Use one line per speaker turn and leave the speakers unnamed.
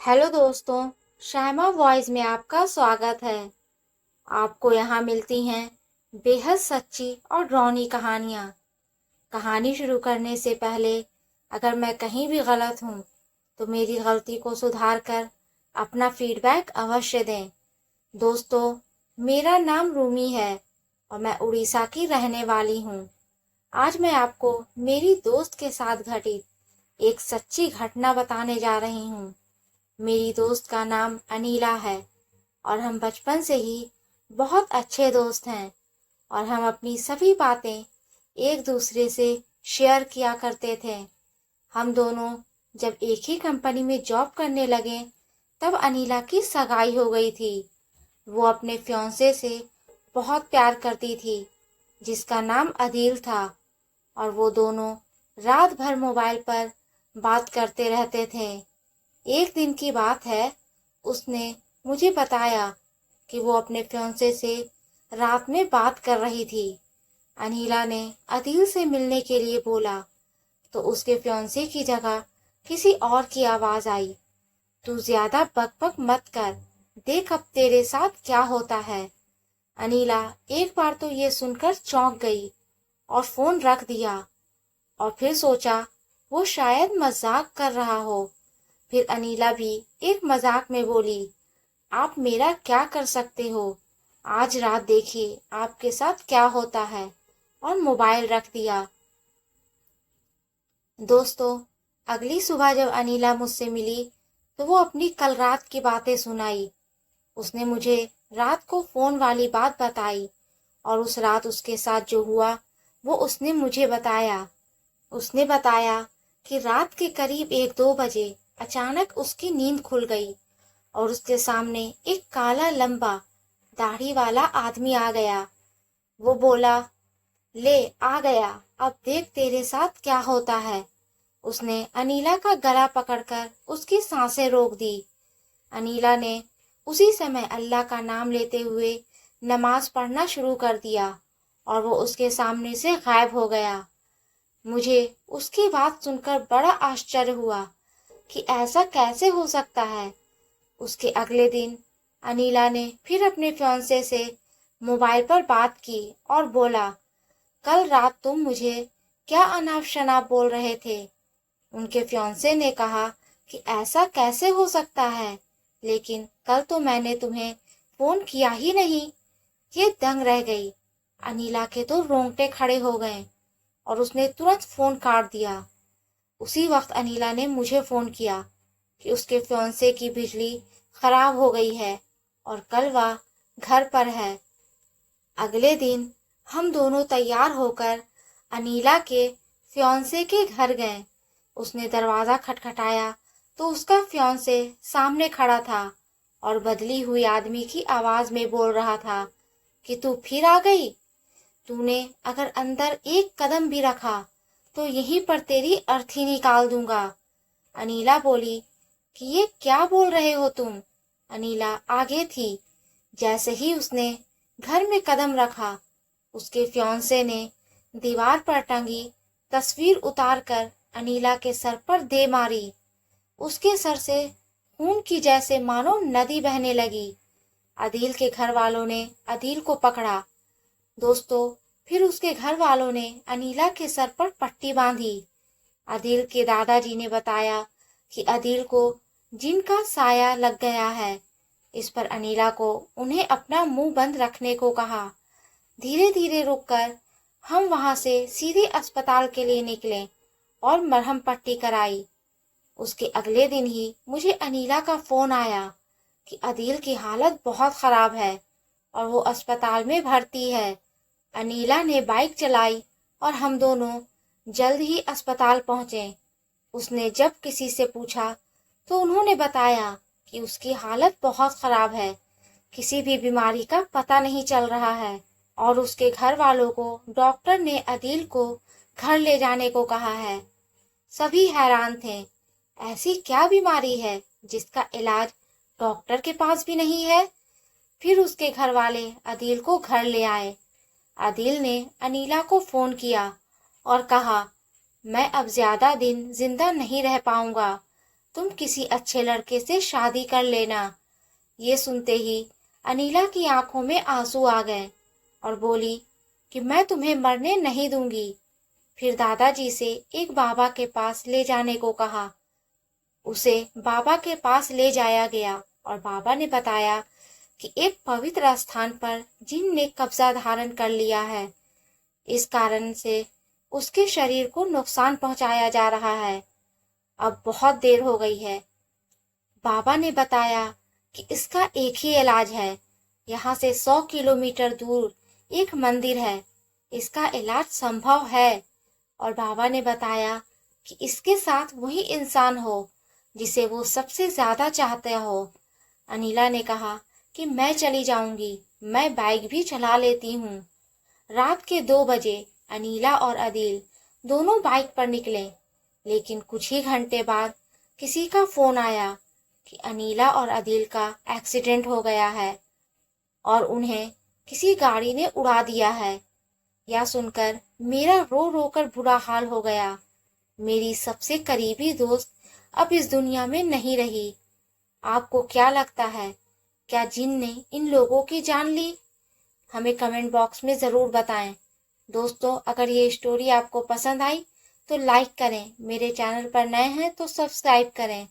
Hello दोस्तों, Shyama voice में आपका स्वागत है। आपको यहाँ मिलती हैं बेहद सच्ची और डरावनी कहानियाँ। कहानी शुरू करने से पहले अगर मैं कहीं भी गलत हूँ तो मेरी गलती को सुधार कर अपना फीडबैक अवश्य दें। दोस्तों, मेरा नाम रूमी है और मैं उड़ीसा की रहने वाली हूँ। आज मैं आपको मेरी दोस्त के साथ घटित एक सच्ची घटना बताने जा रही हूँ। मेरी दोस्त का नाम अनीला है और हम बचपन से ही बहुत अच्छे दोस्त हैं और हम अपनी सभी बातें एक दूसरे से शेयर किया करते थे। हम दोनों जब एक ही कंपनी में जॉब करने लगे तब अनीला की सगाई हो गई थी। वो अपने फियांसे से बहुत प्यार करती थी जिसका नाम अदील था और वो दोनों रात भर मोबाइल पर बात करते रहते थे। एक दिन की बात है, उसने मुझे बताया कि वो अपने फियांसे से रात में बात कर रही थी। अनीला ने अदील से मिलने के लिए बोला तो उसके फियांसे की जगह किसी और की आवाज आई। तू ज्यादा बकबक मत कर, देख अब तेरे साथ क्या होता है। अनीला एक बार तो ये सुनकर चौंक गई और फोन रख दिया और फिर सोचा वो शायद मजाक कर रहा हो। फिर अनीला भी एक मजाक में बोली, आप मेरा क्या कर सकते हो, आज रात देखिए आपके साथ क्या होता है, और मोबाइल रख दिया। दोस्तों, अगली सुबह जब अनीला मुझसे मिली तो वो अपनी कल रात की बातें सुनाई। उसने मुझे रात को फोन वाली बात बताई और उस रात उसके साथ जो हुआ वो उसने मुझे बताया। उसने बताया कि रात के करीब 1-2 बजे अचानक उसकी नींद खुल गई और उसके सामने एक काला लंबा दाढ़ी वाला आदमी आ गया। वो बोला, ले आ गया, अब देख तेरे साथ क्या होता है। उसने अनीला का गला पकड़कर उसकी सांसें रोक दी। अनीला ने उसी समय अल्लाह का नाम लेते हुए नमाज पढ़ना शुरू कर दिया और वो उसके सामने से गायब हो गया। मुझे उसकी बात सुनकर बड़ा आश्चर्य हुआ कि ऐसा कैसे हो सकता है। उसके अगले दिन अनीला ने फिर अपने फियांसे से मोबाइल पर बात की और बोला, कल रात तुम मुझे क्या अनाप शनाप बोल रहे थे। उनके फियांसे ने कहा कि ऐसा कैसे हो सकता है, लेकिन कल तो मैंने तुम्हें फोन किया ही नहीं। ये दंग रह गई। अनीला के तो रोंगटे खड़े हो गए और उसने तुरंत फोन काट दिया। उसी वक्त अनीला ने मुझे फोन किया कि उसके फियांसे की बिजली खराब हो गई है और कल वह घर पर है। अगले दिन हम दोनों तैयार होकर अनीला के फियांसे के घर गए। उसने दरवाजा खटखटाया तो उसका फियांसे सामने खड़ा था और बदली हुई आदमी की आवाज में बोल रहा था कि तू फिर आ गई। तूने अगर अंदर एक कदम भी रखा तो यहीं पर तेरी अर्थी निकाल दूंगा। अनीला बोली कि ये क्या बोल रहे हो तुम। अनीला आगे थी। जैसे ही उसने घर में कदम रखा, उसके फियांसे ने दीवार पर टंगी तस्वीर उतारकर अनीला के सर पर दे मारी। उसके सर से खून की जैसे मानो नदी बहने लगी। अदील के घर वालों ने अदील को पकड़ा। दोस्तों, फिर उसके घर वालों ने अनीला के सर पर पट्टी बांधी। अदील के दादाजी ने बताया कि अदील को जिन का साया लग गया है। इस पर अनीला को उन्हें अपना मुंह बंद रखने को कहा। धीरे धीरे रुककर हम वहां से सीधे अस्पताल के लिए निकले और मरहम पट्टी कराई। उसके अगले दिन ही मुझे अनीला का फोन आया कि अदील की हालत बहुत खराब है और वो अस्पताल में भर्ती है। अनीला ने बाइक चलाई और हम दोनों जल्द ही अस्पताल पहुंचे। उसने जब किसी से पूछा तो उन्होंने बताया कि उसकी हालत बहुत खराब है, किसी भी बीमारी का पता नहीं चल रहा है और उसके घर वालों को डॉक्टर ने अदील को घर ले जाने को कहा है। सभी हैरान थे, ऐसी क्या बीमारी है जिसका इलाज डॉक्टर के पास भी नहीं है। फिर उसके घर वाले अदील को घर ले आए। अदील ने अनीला को फोन किया और कहा, मैं अब ज्यादा दिन जिंदा नहीं रह पाऊंगा, तुम किसी अच्छे लड़के से शादी कर लेना। ये सुनते ही अनीला की आंखों में आंसू आ गए और बोली कि मैं तुम्हें मरने नहीं दूंगी। फिर दादाजी से एक बाबा के पास ले जाने को कहा। उसे बाबा के पास ले जाया गया और बाबा ने बताया कि एक पवित्र स्थान पर जिन ने कब्जा धारण कर लिया है, इस कारण से उसके शरीर को नुकसान पहुंचाया जा रहा है। अब बहुत देर हो गई है। बाबा ने बताया कि इसका एक ही इलाज है। यहाँ से 100 किलोमीटर दूर एक मंदिर है, इसका इलाज संभव है। और बाबा ने बताया कि इसके साथ वही इंसान हो जिसे वो सबसे ज्यादा चाहते हो। अनीला ने कहा कि मैं चली जाऊंगी, मैं बाइक भी चला लेती हूँ। रात के 2 बजे अनीला और अदील दोनों बाइक पर निकले, लेकिन कुछ ही घंटे बाद किसी का फोन आया कि अनीला और अदील का एक्सीडेंट हो गया है और उन्हें किसी गाड़ी ने उड़ा दिया है। यह सुनकर मेरा रो रो कर बुरा हाल हो गया। मेरी सबसे करीबी दोस्त अब इस दुनिया में नहीं रही। आपको क्या लगता है, क्या जिन ने इन लोगों की जान ली? हमें कमेंट बॉक्स में ज़रूर बताएं। दोस्तों, अगर ये स्टोरी आपको पसंद आई तो लाइक करें, मेरे चैनल पर नए हैं तो सब्सक्राइब करें।